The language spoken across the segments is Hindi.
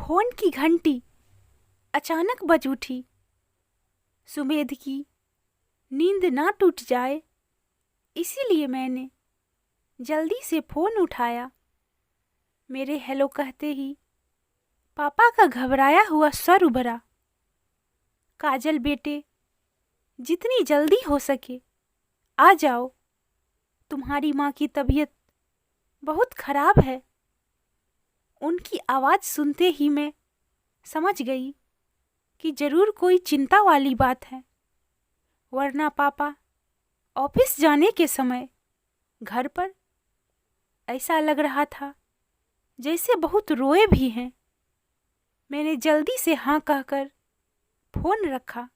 फोन की घंटी अचानक बज उठी। सुमेध की नींद ना टूट जाए इसीलिए मैंने जल्दी से फोन उठाया। मेरे हेलो कहते ही पापा का घबराया हुआ स्वर उभरा। काजल बेटे, जितनी जल्दी हो सके आ जाओ, तुम्हारी माँ की तबीयत बहुत खराब है। उनकी आवाज़ सुनते ही मैं समझ गई कि जरूर कोई चिंता वाली बात है, वरना पापा ऑफिस जाने के समय घर पर ऐसा लग रहा था जैसे बहुत रोए भी हैं। मैंने जल्दी से हाँ कहकर फोन रखा।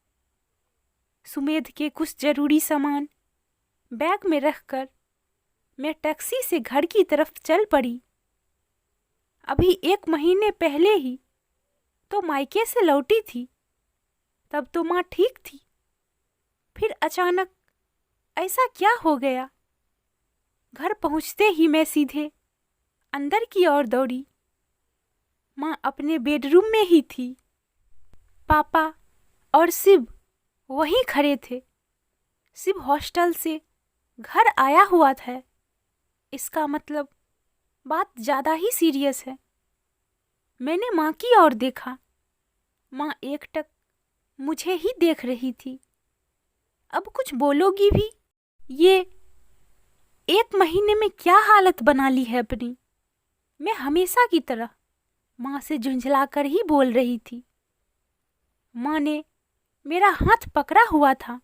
सुमेध के कुछ जरूरी सामान बैग में रखकर मैं टैक्सी से घर की तरफ चल पड़ी। अभी 1 महीने पहले ही तो मायके से लौटी थी, तब तो माँ ठीक थी। फिर अचानक ऐसा क्या हो गया? घर पहुंचते ही मैं सीधे अंदर की ओर दौड़ी। माँ अपने बेडरूम में ही थी। पापा और शिव वहीं खड़े थे। शिव हॉस्टल से घर आया हुआ था। इसका मतलब बात ज़्यादा ही सीरियस है। मैंने माँ की ओर देखा। माँ एकटक मुझे ही देख रही थी। अब कुछ बोलोगी भी? ये 1 महीने में क्या हालत बना ली है अपनी? मैं हमेशा की तरह माँ से झुंझला कर ही बोल रही थी। माँ ने मेरा हाथ पकड़ा हुआ था।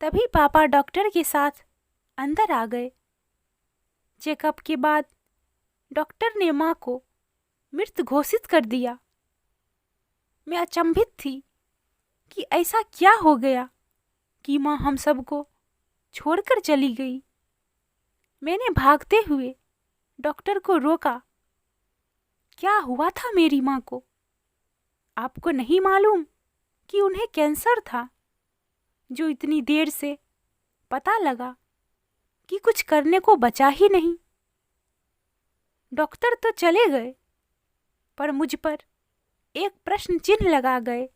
तभी पापा डॉक्टर के साथ अंदर आ गए। चेकअप के बाद डॉक्टर ने माँ को मृत घोषित कर दिया। मैं अचंभित थी कि ऐसा क्या हो गया कि माँ हम सबको छोड़कर चली गई। मैंने भागते हुए डॉक्टर को रोका। क्या हुआ था मेरी माँ को? आपको नहीं मालूम कि उन्हें कैंसर था, जो इतनी देर से पता लगा कि कुछ करने को बचा ही नहीं। डॉक्टर तो चले गए, पर मुझ पर एक प्रश्न चिन्ह लगा गए।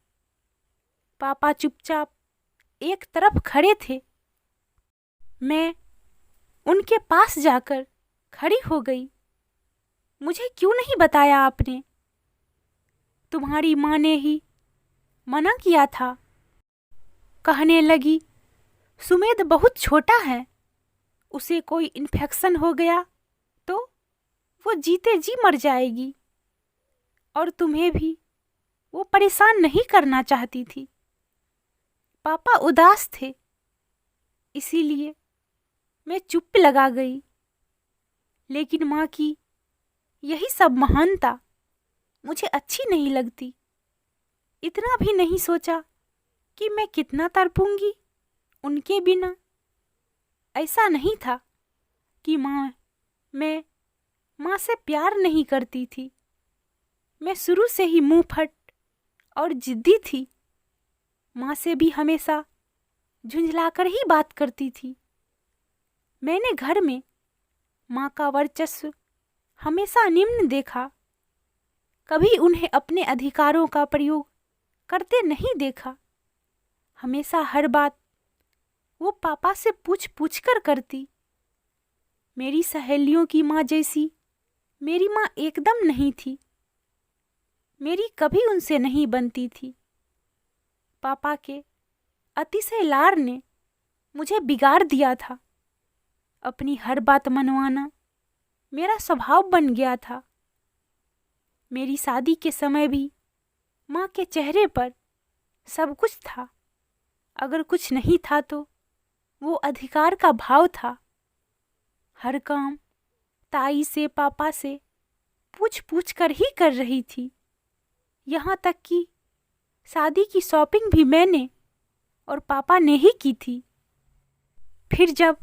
पापा चुपचाप एक तरफ खड़े थे। मैं उनके पास जाकर खड़ी हो गई। मुझे क्यों नहीं बताया आपने? तुम्हारी माँ ने ही मना किया था। कहने लगी, सुमेध बहुत छोटा है, उसे कोई इन्फेक्शन हो गया तो वो जीते जी मर जाएगी, और तुम्हें भी वो परेशान नहीं करना चाहती थी। पापा उदास थे, इसीलिए मैं चुप लगा गई। लेकिन माँ की यही सब महानता मुझे अच्छी नहीं लगती। इतना भी नहीं सोचा कि मैं कितना तड़पूंगी उनके बिना। ऐसा नहीं था कि मैं माँ से प्यार नहीं करती थी। मैं शुरू से ही मुंह फट और जिद्दी थी। माँ से भी हमेशा झुंझलाकर ही बात करती थी। मैंने घर में माँ का वर्चस्व हमेशा निम्न देखा। कभी उन्हें अपने अधिकारों का प्रयोग करते नहीं देखा। हमेशा हर बात वो पापा से पूछ पूछ कर करती। मेरी सहेलियों की माँ जैसी मेरी माँ एकदम नहीं थी। मेरी कभी उनसे नहीं बनती थी। पापा के अतिशय लाड़ ने मुझे बिगाड़ दिया था। अपनी हर बात मनवाना मेरा स्वभाव बन गया था। मेरी शादी के समय भी माँ के चेहरे पर सब कुछ था। अगर कुछ नहीं था तो वो अधिकार का भाव था। हर काम ताई से पापा से पूछ पूछ कर ही कर रही थी। यहाँ तक कि शादी की शॉपिंग भी मैंने और पापा ने ही की थी। फिर जब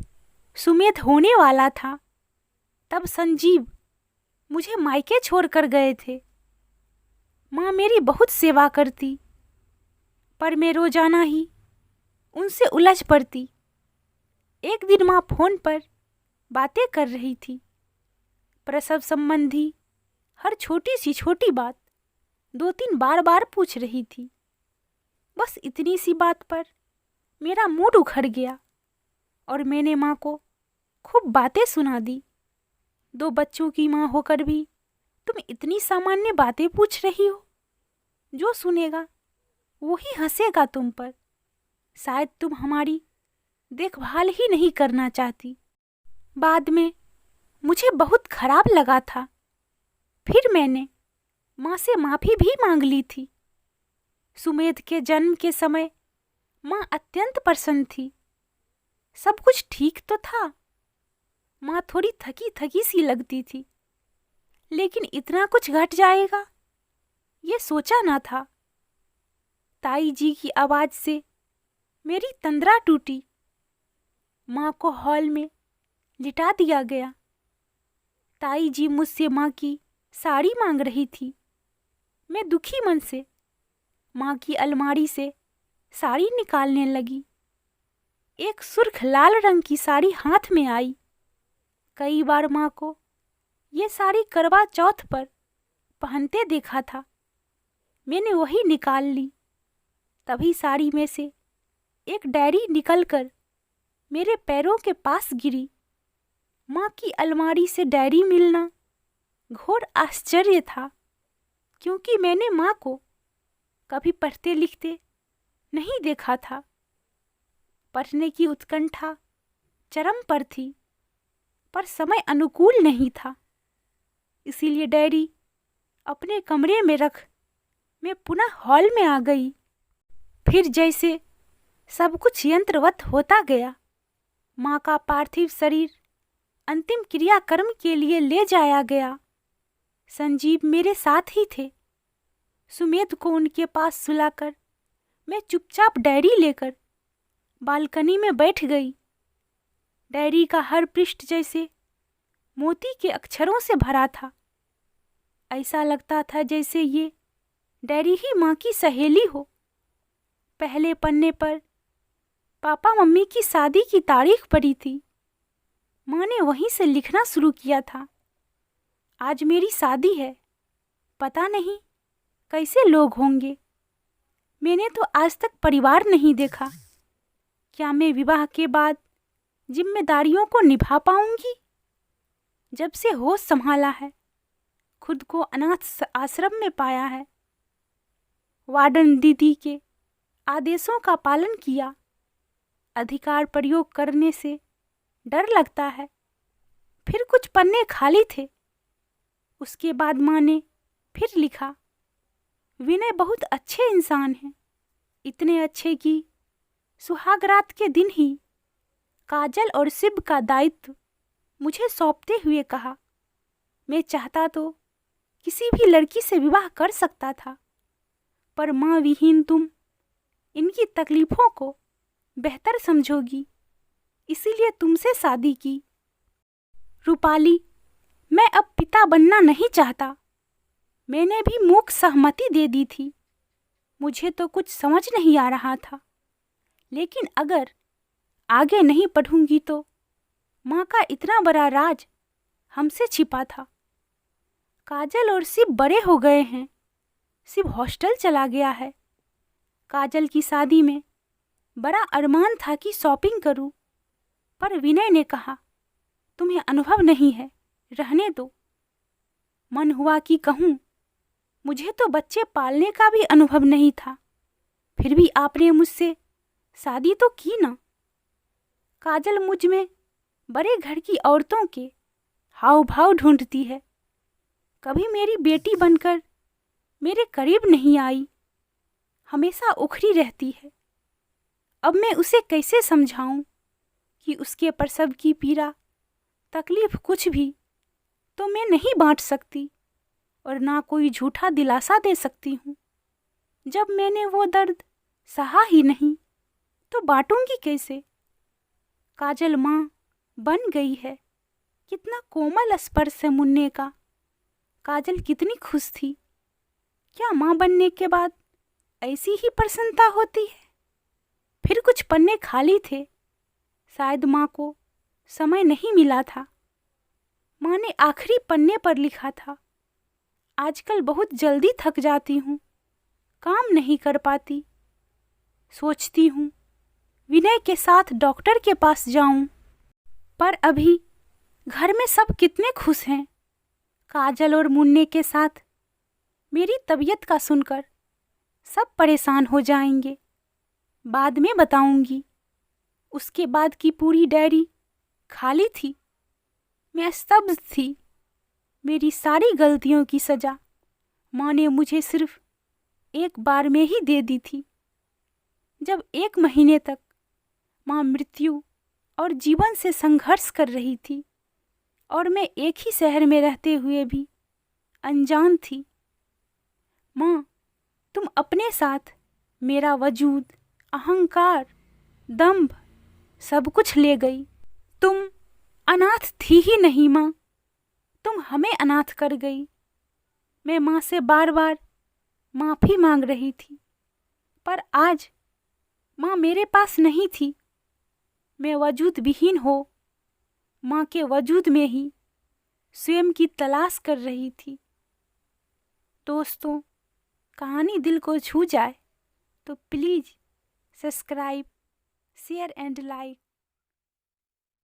सुमेध होने वाला था, तब संजीव मुझे मायके छोड़ कर गए थे। माँ मेरी बहुत सेवा करती, पर मैं रोजाना ही उनसे उलझ पड़ती। एक दिन माँ फोन पर बातें कर रही थी। प्रसव संबंधी हर छोटी सी छोटी बात 2-3 बार पूछ रही थी। बस इतनी सी बात पर मेरा मूड उखड़ गया और मैंने माँ को खूब बातें सुना दी। 2 बच्चों की माँ होकर भी तुम इतनी सामान्य बातें पूछ रही हो। जो सुनेगा वो ही हंसेगा तुम पर। शायद तुम हमारी देखभाल ही नहीं करना चाहती। बाद में मुझे बहुत खराब लगा था। फिर मैंने माँ से माफ़ी भी मांग ली थी। सुमेध के जन्म के समय माँ अत्यंत प्रसन्न थी। सब कुछ ठीक तो था। माँ थोड़ी थकी थकी सी लगती थी, लेकिन इतना कुछ घट जाएगा ये सोचा ना था। ताई जी की आवाज से मेरी तंद्रा टूटी। माँ को हॉल में लिटा दिया गया। ताई जी मुझसे माँ की साड़ी मांग रही थी। मैं दुखी मन से माँ की अलमारी से साड़ी निकालने लगी। एक सुर्ख लाल रंग की साड़ी हाथ में आई। कई बार माँ को ये साड़ी करवा चौथ पर पहनते देखा था। मैंने वही निकाल ली। तभी साड़ी में से एक डायरी निकलकर मेरे पैरों के पास गिरी। माँ की अलमारी से डायरी मिलना घोर आश्चर्य था, क्योंकि मैंने माँ को कभी पढ़ते लिखते नहीं देखा था। पढ़ने की उत्कंठा चरम पर थी, पर समय अनुकूल नहीं था। इसीलिए डायरी अपने कमरे में रख मैं पुनः हॉल में आ गई। फिर जैसे सब कुछ यंत्रवत होता गया। माँ का पार्थिव शरीर अंतिम क्रियाकर्म के लिए ले जाया गया। संजीव मेरे साथ ही थे। सुमेध को उनके पास सुलाकर मैं चुपचाप डायरी लेकर बालकनी में बैठ गई। डायरी का हर पृष्ठ जैसे मोती के अक्षरों से भरा था। ऐसा लगता था जैसे ये डायरी ही माँ की सहेली हो। पहले पन्ने पर पापा मम्मी की शादी की तारीख पड़ी थी। माँ ने वहीं से लिखना शुरू किया था। आज मेरी शादी है। पता नहीं कैसे लोग होंगे। मैंने तो आज तक परिवार नहीं देखा। क्या मैं विवाह के बाद जिम्मेदारियों को निभा पाऊंगी? जब से होश संभाला है, खुद को अनाथ आश्रम में पाया है। वार्डन दीदी के आदेशों का पालन किया। अधिकार प्रयोग करने से डर लगता है। फिर कुछ पन्ने खाली थे। उसके बाद माँ ने फिर लिखा, विनय बहुत अच्छे इंसान हैं। इतने अच्छे कि सुहागरात के दिन ही काजल और शिव का दायित्व मुझे सौंपते हुए कहा, मैं चाहता तो किसी भी लड़की से विवाह कर सकता था, पर माँ विहीन तुम इनकी तकलीफों को बेहतर समझोगी, इसीलिए तुमसे शादी की। रूपाली, मैं अब पिता बनना नहीं चाहता। मैंने भी मूक सहमति दे दी थी। मुझे तो कुछ समझ नहीं आ रहा था, लेकिन अगर आगे नहीं पढ़ूंगी तो माँ का इतना बड़ा राज हमसे छिपा था। काजल और शिव बड़े हो गए हैं। शिव हॉस्टल चला गया है। काजल की शादी में बड़ा अरमान था कि शॉपिंग करूं, पर विनय ने कहा, तुम्हें अनुभव नहीं है, रहने दो। मन हुआ कि कहूं, मुझे तो बच्चे पालने का भी अनुभव नहीं था, फिर भी आपने मुझसे शादी तो की ना। काजल मुझ में बड़े घर की औरतों के हाव भाव ढूंढती है। कभी मेरी बेटी बनकर मेरे करीब नहीं आई, हमेशा उखड़ी रहती है। अब मैं उसे कैसे समझाऊं कि उसके प्रसव की पीड़ा, तकलीफ कुछ भी तो मैं नहीं बांट सकती और ना कोई झूठा दिलासा दे सकती हूँ। जब मैंने वो दर्द सहा ही नहीं तो बांटूंगी कैसे? काजल माँ बन गई है। कितना कोमल स्पर्श है मुन्ने का। काजल कितनी खुश थी। क्या माँ बनने के बाद ऐसी ही प्रसन्नता होती है? फिर कुछ पन्ने खाली थे। शायद माँ को समय नहीं मिला था। माँ ने आखिरी पन्ने पर लिखा था, आजकल बहुत जल्दी थक जाती हूँ, काम नहीं कर पाती। सोचती हूँ विनय के साथ डॉक्टर के पास जाऊं, पर अभी घर में सब कितने खुश हैं। काजल और मुन्ने के साथ मेरी तबीयत का सुनकर सब परेशान हो जाएंगे। बाद में बताऊंगी। उसके बाद की पूरी डायरी खाली थी। मैं स्तब्ध थी। मेरी सारी गलतियों की सजा माँ ने मुझे सिर्फ एक बार में ही दे दी थी, जब 1 महीने तक माँ मृत्यु और जीवन से संघर्ष कर रही थी और मैं एक ही शहर में रहते हुए भी अनजान थी। माँ, तुम अपने साथ मेरा वजूद, अहंकार, दंभ सब कुछ ले गई। तुम अनाथ थी ही नहीं माँ, तुम हमें अनाथ कर गई। मैं माँ से बार बार माफ़ी मांग रही थी, पर आज माँ मेरे पास नहीं थी। मैं वजूद विहीन हो माँ के वजूद में ही स्वयं की तलाश कर रही थी। दोस्तों, कहानी दिल को छू जाए तो please subscribe, share and like.